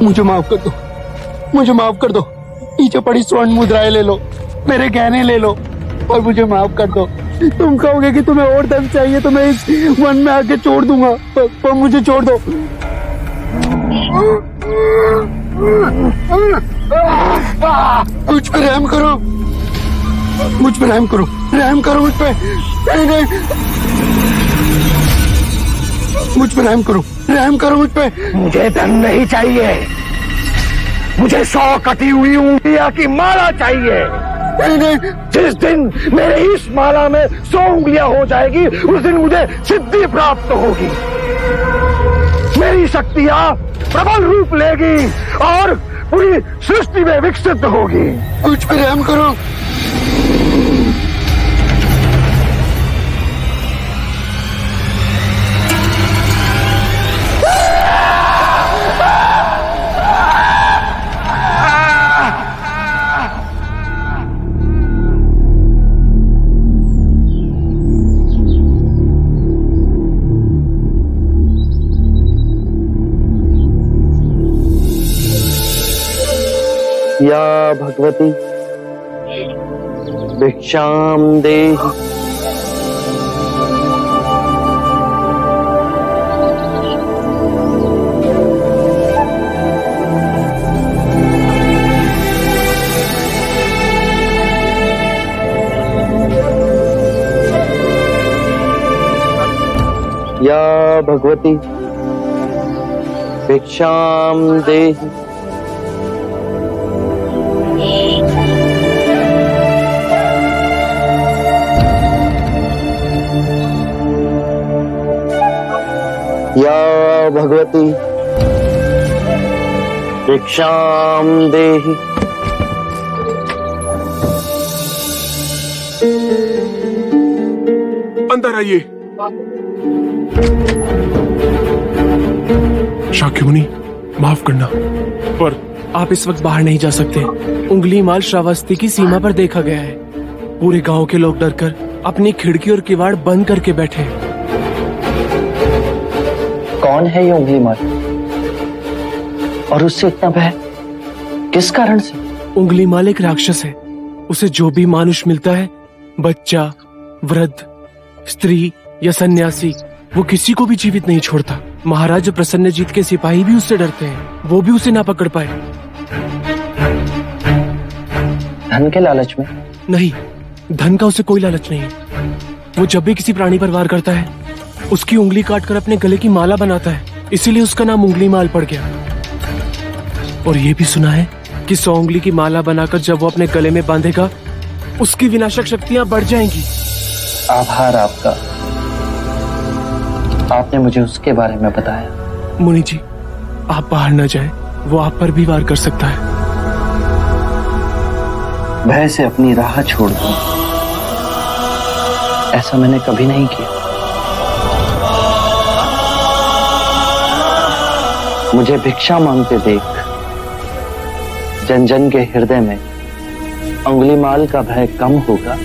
मुझे माफ कर दो, मुझे माफ कर दो। नीचे पड़ी स्वर्ण मुद्राएं ले लो, मेरे गहने ले लो और मुझे माफ कर दो। तुम कहोगे कि तुम्हें और धन चाहिए तो मैं इस वन में आके छोड़ दूंगा, पर मुझे छोड़ दो। मुझ पे रहम करो, मुझ पे रहम करो, रहम करो मुझ पे। नहीं, मुझ पे रहम करो, रहम करो मुझ पे। मुझे धन नहीं चाहिए, मुझे 100 कटी हुई उंगलियां की माला चाहिए। नहीं, जिस दिन मेरे इस माला में 100 उंगलियां हो जाएगी उस दिन मुझे सिद्धि प्राप्त होगी। मेरी शक्तियां प्रबल रूप लेगी और पूरी सृष्टि में विकसित होगी। मुझ पे रहम करो। या भगवती भिक्षाम देहि। या भगवती भिक्षाम देहि। या भगवती भिक्षाम देहि। अंदर आइए। शाक्य मुनि, माफ करना, पर आप इस वक्त बाहर नहीं जा सकते। उंगली माल श्रावस्ती की सीमा पर देखा गया है। पूरे गांव के लोग डरकर अपनी खिड़की और किवाड़ बंद करके बैठे। कौन है ये उंगली माल और उससे इतना भय किस कारण से? उंगली माल एक राक्षस है। उसे जो भी मानुष मिलता है, बच्चा, वृद्ध, स्त्री या सन्यासी, वो किसी को भी जीवित नहीं छोड़ता। महाराज प्रसन्नजीत के सिपाही भी उससे डरते हैं, वो भी उसे ना पकड़ पाए। धन के लालच में? नहीं, धन का उसे कोई लालच नहीं है। वो जब भी किसी प्राणी पर वार करता है, उसकी उंगली काटकर अपने गले की माला बनाता है, इसीलिए उसका नाम उंगली माल पड़ गया। और ये भी सुना है कि 100 उंगली की माला बनाकर जब वो अपने गले में बांधेगा, उसकी विनाशक शक्तियां बढ़ जाएंगी। आभार आपका, आपने मुझे उसके बारे में बताया। मुनि जी, आप बाहर न जाएं, वो आप पर भी वार कर सकता है। भय से अपनी राह छोड़ दूं, ऐसा मैंने कभी नहीं किया। मुझे भिक्षा मांगते देख जन जन के हृदय में उंगली माल का भय कम होगा।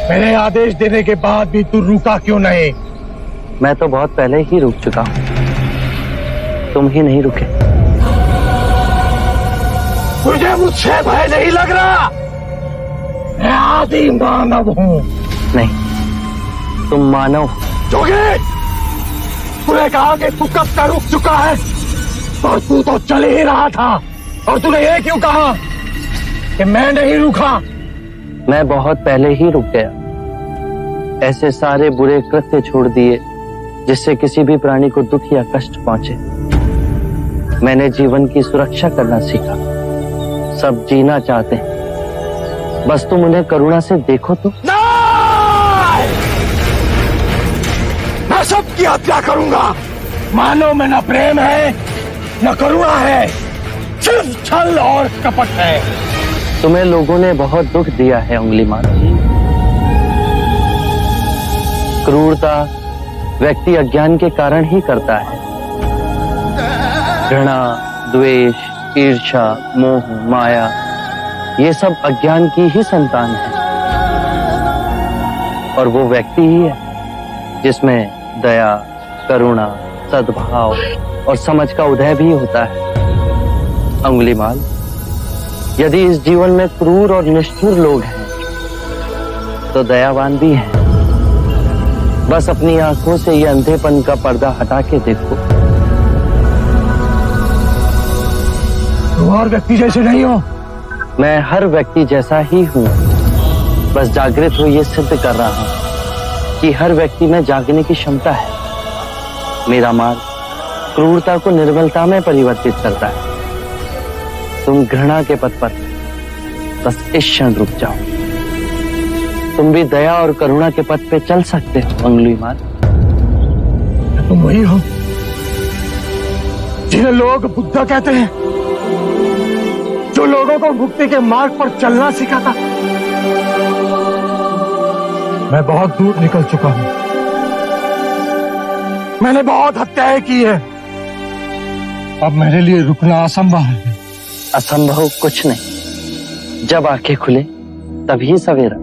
मेरे आदेश देने के बाद भी तू रुका क्यों नहीं? मैं तो बहुत पहले ही रुक चुका हूं, तुम ही नहीं रुके। मुझे मुझसे भय नहीं लग रहा, मैं आदि मानव हूं। नहीं, तुम मानव हो। जोगी, तूने कहा कि तू कब का रुक चुका है, और तू तो चल ही रहा था, और तूने ये क्यों कहा कि मैं नहीं रुका? मैं बहुत पहले ही रुक गया। ऐसे सारे बुरे कृत्य छोड़ दिए जिससे किसी भी प्राणी को दुख या कष्ट पहुंचे। मैंने जीवन की सुरक्षा करना सीखा। सब जीना चाहते हैं, बस तुम उन्हें करुणा से देखो तो। मैं सबकी हत्या करूंगा। मानव में न प्रेम है न करुणा है, सिर्फ छल और कपट है। तुम्हें लोगों ने बहुत दुख दिया है अंगुलीमाल। क्रूरता व्यक्ति अज्ञान के कारण ही करता है। घृणा, द्वेष, ईर्ष्या, मोह, माया, ये सब अज्ञान की ही संतान है। और वो व्यक्ति ही है जिसमें दया, करुणा, सद्भाव और समझ का उदय भी होता है। अंगुलीमाल, यदि इस जीवन में क्रूर और निष्ठुर लोग हैं, तो दयावान भी हैं। बस अपनी आंखों से ये अंधेपन का पर्दा हटा के देखो। तुम और व्यक्ति जैसे नहीं हो। मैं हर व्यक्ति जैसा ही हूँ, बस जागृत हो ये सिद्ध कर रहा हूँ कि हर व्यक्ति में जागने की क्षमता है। मेरा मार्ग क्रूरता को निर्मलता में परिवर्तित करता है। तुम घृणा के पथ पर बस इस क्षण रुक जाओ। तुम भी दया और करुणा के पथ पे चल सकते हो अंगुलीमाल। तुम वही हो जिन्हें लोग बुद्धा कहते हैं, जो लोगों को मुक्ति के मार्ग पर चलना सिखाता। मैं बहुत दूर निकल चुका हूं। मैंने बहुत हत्याएं की है। अब मेरे लिए रुकना असंभव है। असंभव कुछ नहीं। जब आंखें खुले तभी सवेरा।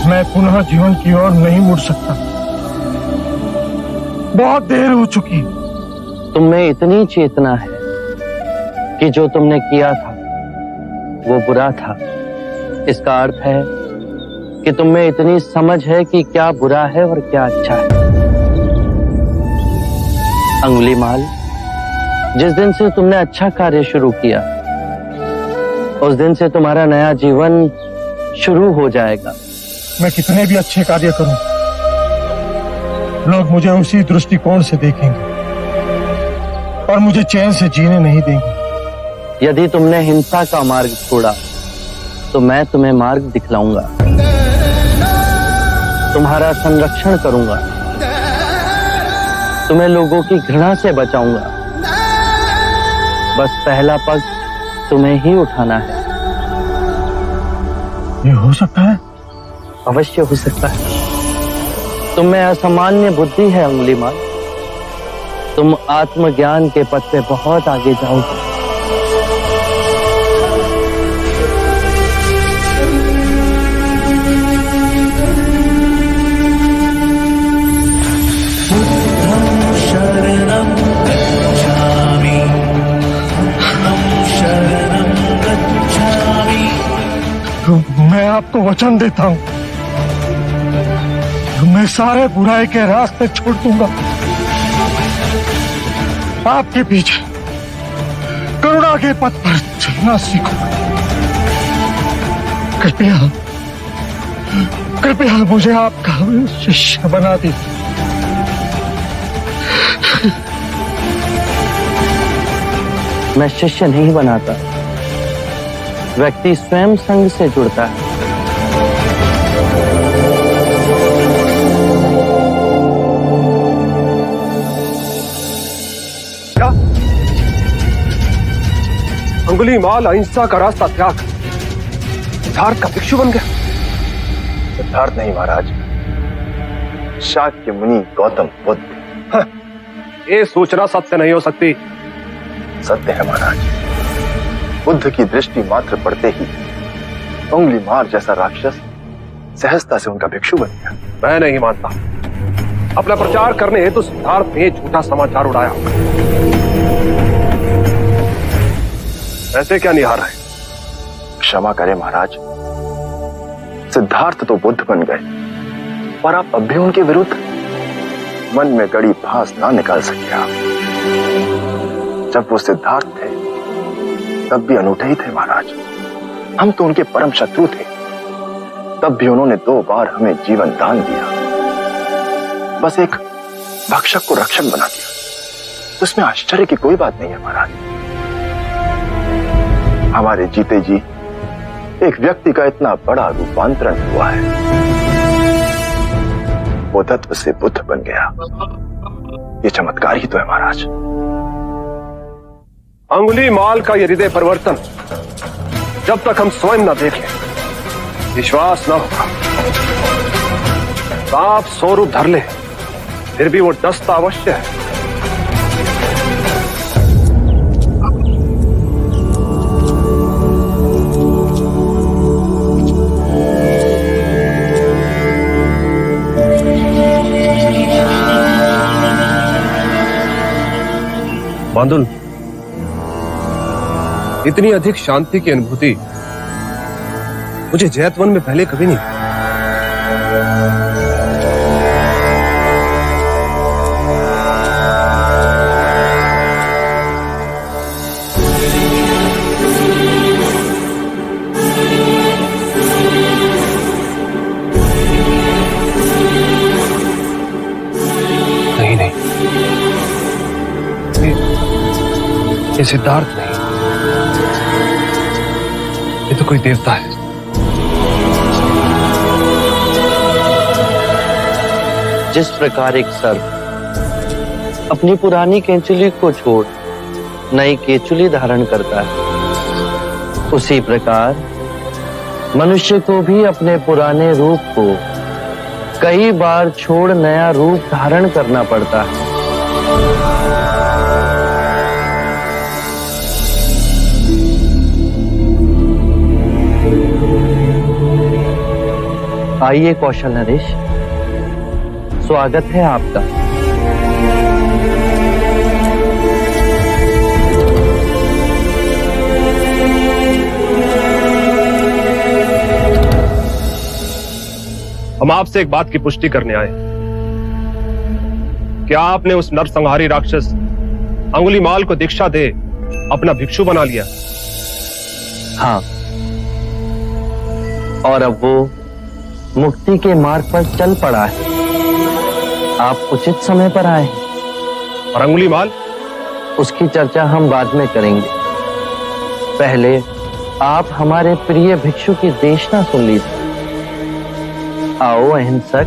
मैं पुनः जीवन की ओर नहीं मुड़ सकता। बहुत देर हो चुकी। तुम में इतनी चेतना है कि जो तुमने किया था वो बुरा था। इसका अर्थ है कि तुम में इतनी समझ है कि क्या बुरा है और क्या अच्छा है। अंगुलीमाल, जिस दिन से तुमने अच्छा कार्य शुरू किया, उस दिन से तुम्हारा नया जीवन शुरू हो जाएगा। मैं कितने भी अच्छे कार्य करूं, लोग मुझे उसी दृष्टिकोण से देखेंगे और मुझे चैन से जीने नहीं देंगे। यदि तुमने हिंसा का मार्ग छोड़ा तो मैं तुम्हें मार्ग दिखलाऊंगा। तुम्हारा संरक्षण करूंगा। तुम्हें लोगों की घृणा से बचाऊंगा। बस पहला पग तुम्हें ही उठाना है। ये हो सकता है? अवश्य हो सकता है। तुम में असामान्य बुद्धि है अंगुलीमाल। तुम आत्मज्ञान के पथ पे बहुत आगे जाओगे। मैं आपको वचन देता हूं, मैं सारे बुराई के रास्ते छोड़ दूंगा। आपके पीछे करुणा के पथ पर चलना सीखो। कृपया कृपया मुझे आपका शिष्य बना दीजिए। मैं शिष्य नहीं बनाता। व्यक्ति स्वयं संग से जुड़ता है। क्या अंगुलीमाल अहिंसा का रास्ता त्याग सिद्धार्थ का भिक्षु बन गया? सिद्धार्थ नहीं महाराज, शाक्य मुनि गौतम बुद्ध। ये सूचना सत्य नहीं हो सकती। सत्य है महाराज। बुद्ध की दृष्टि मात्र पड़ते ही अंगुलीमाल जैसा राक्षस सहजता से उनका भिक्षु बन गया। मैं नहीं मानता। अपना प्रचार करने हेतु सिद्धार्थ ने झूठा समाचार उड़ाया। ऐसे क्या निहार है? क्षमा करें महाराज, सिद्धार्थ तो बुद्ध बन गए, पर आप अब भी उनके विरुद्ध मन में गड़ी फांस ना निकाल सके। आप जब वो सिद्धार्थ थे तब भी अनूठे ही थे महाराज। हम तो उनके परम शत्रु थे, तब भी उन्होंने 2 बार हमें जीवन दान दिया। बस एक भक्षक को रक्षक बना दिया, तो इसमें आश्चर्य की कोई बात नहीं है महाराज। हमारे जीते जी एक व्यक्ति का इतना बड़ा रूपांतरण हुआ है, वो तत्व से बुद्ध बन गया। ये चमत्कार ही तो है महाराज। अंगुलीमाल का ये हृदय परिवर्तन जब तक हम स्वयं न देखें विश्वास न होगा। सांप 100 रूप धर ले, फिर भी वो डसता अवश्य है। बांदुल, इतनी अधिक शांति की अनुभूति मुझे जैतवन में पहले कभी नहीं। नहीं, ये सिद्धार्थ नहीं, ये तो कोई देवता है। जिस प्रकार एक सर्प अपनी पुरानी केंचुली को छोड़ नई केंचुली धारण करता है, उसी प्रकार मनुष्य को भी अपने पुराने रूप को कई बार छोड़ नया रूप धारण करना पड़ता है। आइए कौशल नरेश, स्वागत है आपका। हम आपसे एक बात की पुष्टि करने आए। क्या आपने उस नरसंहारी राक्षस अंगुलीमाल को दीक्षा दे अपना भिक्षु बना लिया? हाँ, और अब वो मुक्ति के मार्ग पर चल पड़ा है। आप उचित समय पर आए हैं। और अंगुलीमाल? उसकी चर्चा हम बाद में करेंगे। पहले आप हमारे प्रिय भिक्षु की देशना सुन लीजिए। आओ अहिंसक।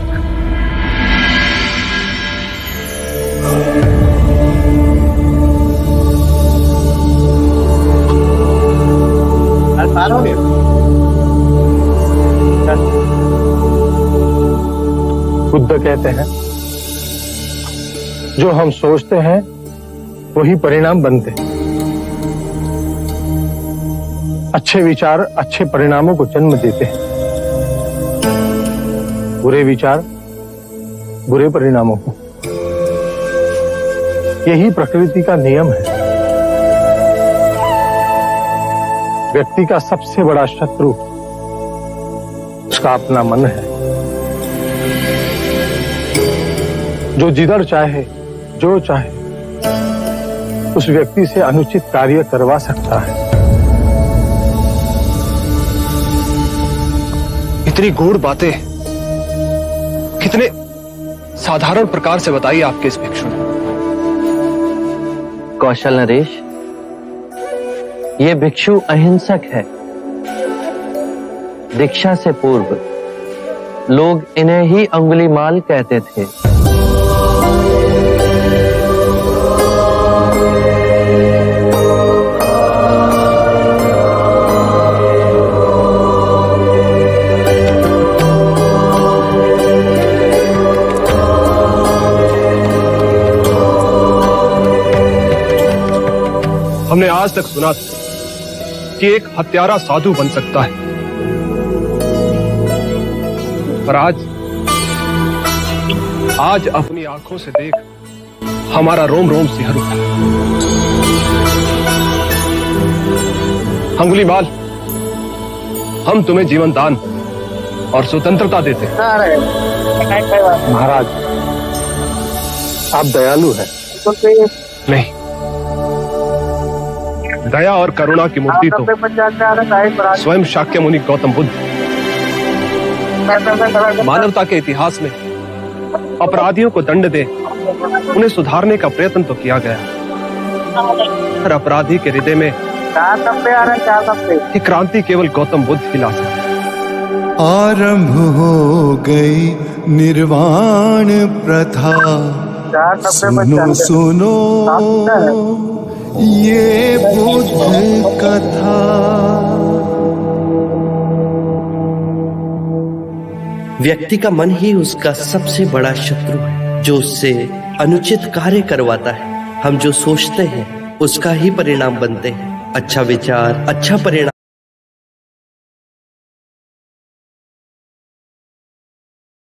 बुद्ध कहते हैं, जो हम सोचते हैं वही परिणाम बनते हैं। अच्छे विचार अच्छे परिणामों को जन्म देते हैं, बुरे विचार बुरे परिणामों को। यही प्रकृति का नियम है। व्यक्ति का सबसे बड़ा शत्रु उसका अपना मन है, जो जिधर चाहे जो चाहे उस व्यक्ति से अनुचित कार्य करवा सकता है। इतनी गूढ़ बातें कितने साधारण प्रकार से बताई आपके इस भिक्षु ने। कौशल नरेश, ये भिक्षु अहिंसक है। दीक्षा से पूर्व लोग इन्हें ही अंगुलीमाल कहते थे। हमने आज तक सुना था कि एक हत्यारा साधु बन सकता है, पर आज अपनी आंखों से देख हमारा रोम रोम सिहर उठा। अंगुलीमाल, हम तुम्हें जीवन दान और स्वतंत्रता देते। महाराज, आप दयालु हैं। नहीं, दया और करुणा की मूर्ति तो स्वयं शाक्य मुनि गौतम बुद्ध। मानवता के इतिहास में अपराधियों को दंड दे उन्हें सुधारने का प्रयत्न तो किया गया, पर अपराधी के हृदय में ये क्रांति केवल गौतम बुद्ध ही ला सकते। आरंभ हो गई निर्वाण प्रथा, सुनो सुनो ये बुद्ध कथा। व्यक्ति का मन ही उसका सबसे बड़ा शत्रु है, जो उससे अनुचित कार्य करवाता है। हम जो सोचते हैं उसका ही परिणाम बनते हैं। अच्छा विचार, अच्छा परिणाम।